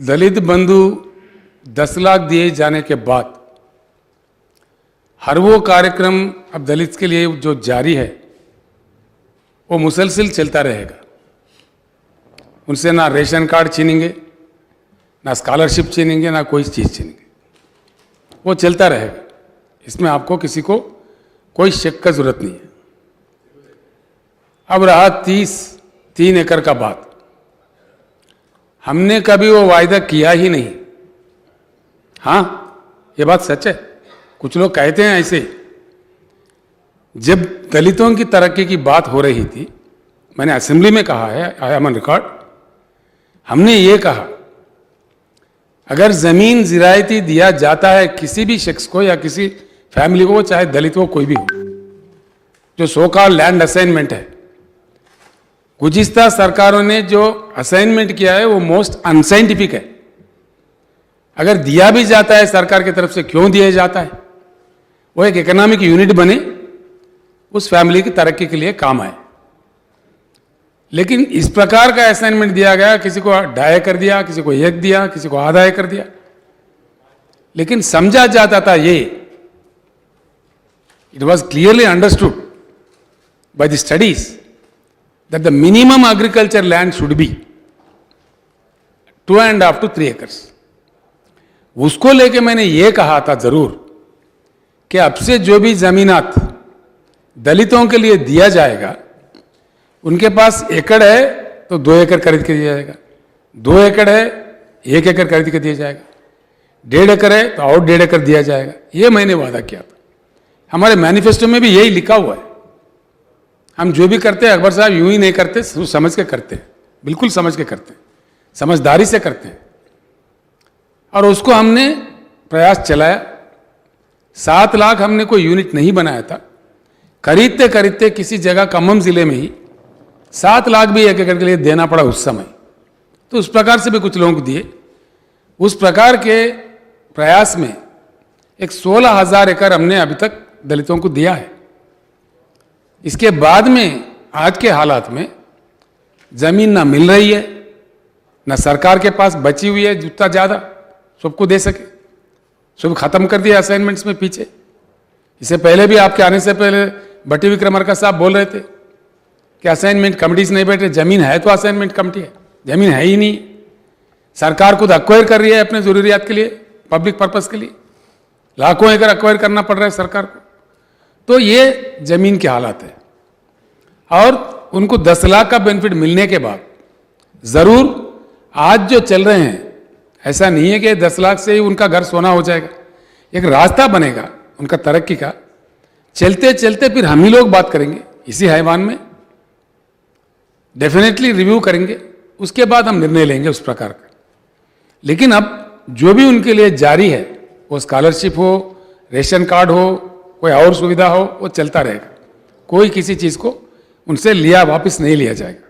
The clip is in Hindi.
दलित बंधु 10 लाख दिए जाने के बाद हर वो कार्यक्रम अब दलित के लिए जो जारी है वो मुसलसल चलता रहेगा। उनसे ना रेशन कार्ड छीनेंगे, ना स्कॉलरशिप छीनेंगे, ना कोई चीज़ छीनेंगे, वो चलता रहेगा। इसमें आपको किसी को कोई शक का जरूरत नहीं है। अब रहा 3 एकड़ का बात, हमने कभी वो वायदा किया ही नहीं। हाँ, ये बात सच है। कुछ लोग कहते हैं ऐसे। जब दलितों की तरक्की की बात हो रही थी, मैंने असेंबली में कहा है, आई एम ऑन रिकॉर्ड, हमने ये कहा अगर जमीन जिरायती दिया जाता है किसी भी शख्स को या किसी फैमिली को, चाहे दलित हो कोई भी हो, जो सो कॉल्ड लैंड असाइनमेंट है, गुज़िश्ता सरकारों ने जो असाइनमेंट किया है वो मोस्ट अनसाइंटिफिक है। अगर दिया भी जाता है सरकार की तरफ से, क्यों दिया जाता है? वो एक इकोनॉमिक यूनिट बने, उस फैमिली की तरक्की के लिए काम आए। लेकिन इस प्रकार का असाइनमेंट दिया गया, किसी को 2.5 एकड़ दिया, किसी को 1 दिया, किसी को आधा एकड़ दिया। लेकिन समझा जाता था ये, it was clearly understood by the studies that the minimum agriculture land should be 2.5 to 3 acres। उसको लेके मैंने ये कहा था जरूर कि अब से जो भी जमीनात दलितों के लिए दिया जाएगा, उनके पास एकड़ है तो 2 एकड़ खरीद के दिया जाएगा, 2 एकड़ है 1 एकड़ खरीद के दिया जाएगा, 1.5 एकड़ है तो और 1.5 एकड़ दिया जाएगा। ये मैंने वादा किया था। हमारे मैनिफेस्टो में भी यही लिखा हुआ है। हम जो भी करते हैं अकबर साहब यूं ही नहीं करते, सोच समझ के करते हैं, बिल्कुल समझ के करते हैं, समझदारी से करते हैं। और उसको हमने प्रयास चलाया। 7 लाख हमने कोई यूनिट नहीं बनाया था। खरीदते खरीदते किसी जगह खम्मम जिले में ही 7 लाख भी 1 एकड़ के लिए देना पड़ा उस समय। तो उस प्रकार से भी कुछ लोगों को दिए। उस प्रकार के प्रयास में एक 16,000 एकड़ हमने अभी तक दलितों को दिया है। इसके बाद में आज के हालात में जमीन ना मिल रही है, ना सरकार के पास बची हुई है जितना ज़्यादा सबको दे सके। सब खत्म कर दिया असाइनमेंट्स में पीछे। इससे पहले भी आपके आने से पहले भट्टी विक्रमार्का साहब बोल रहे थे कि असाइनमेंट कमिटीज नहीं बैठे। जमीन है तो असाइनमेंट कमिटी है, जमीन है ही नहीं। सरकार खुद अक्वायर कर रही है अपने जरूरियात के लिए, पब्लिक पर्पज के लिए। लाखों एकड़ अक्वायर करना पड़ रहा है सरकार को। तो ये जमीन के हालात है। और उनको 10 लाख का बेनिफिट मिलने के बाद जरूर आज जो चल रहे हैं, ऐसा नहीं है कि 10 लाख से ही उनका घर सोना हो जाएगा। एक रास्ता बनेगा उनका तरक्की का। चलते चलते फिर हम ही लोग बात करेंगे इसी हैवान में, डेफिनेटली रिव्यू करेंगे, उसके बाद हम निर्णय लेंगे उस प्रकार का। लेकिन अब जो भी उनके लिए जारी है, वो स्कॉलरशिप हो, रेशन कार्ड हो, कोई और सुविधा हो, वो चलता रहेगा। कोई किसी चीज़ को उनसे लिया वापस नहीं लिया जाएगा।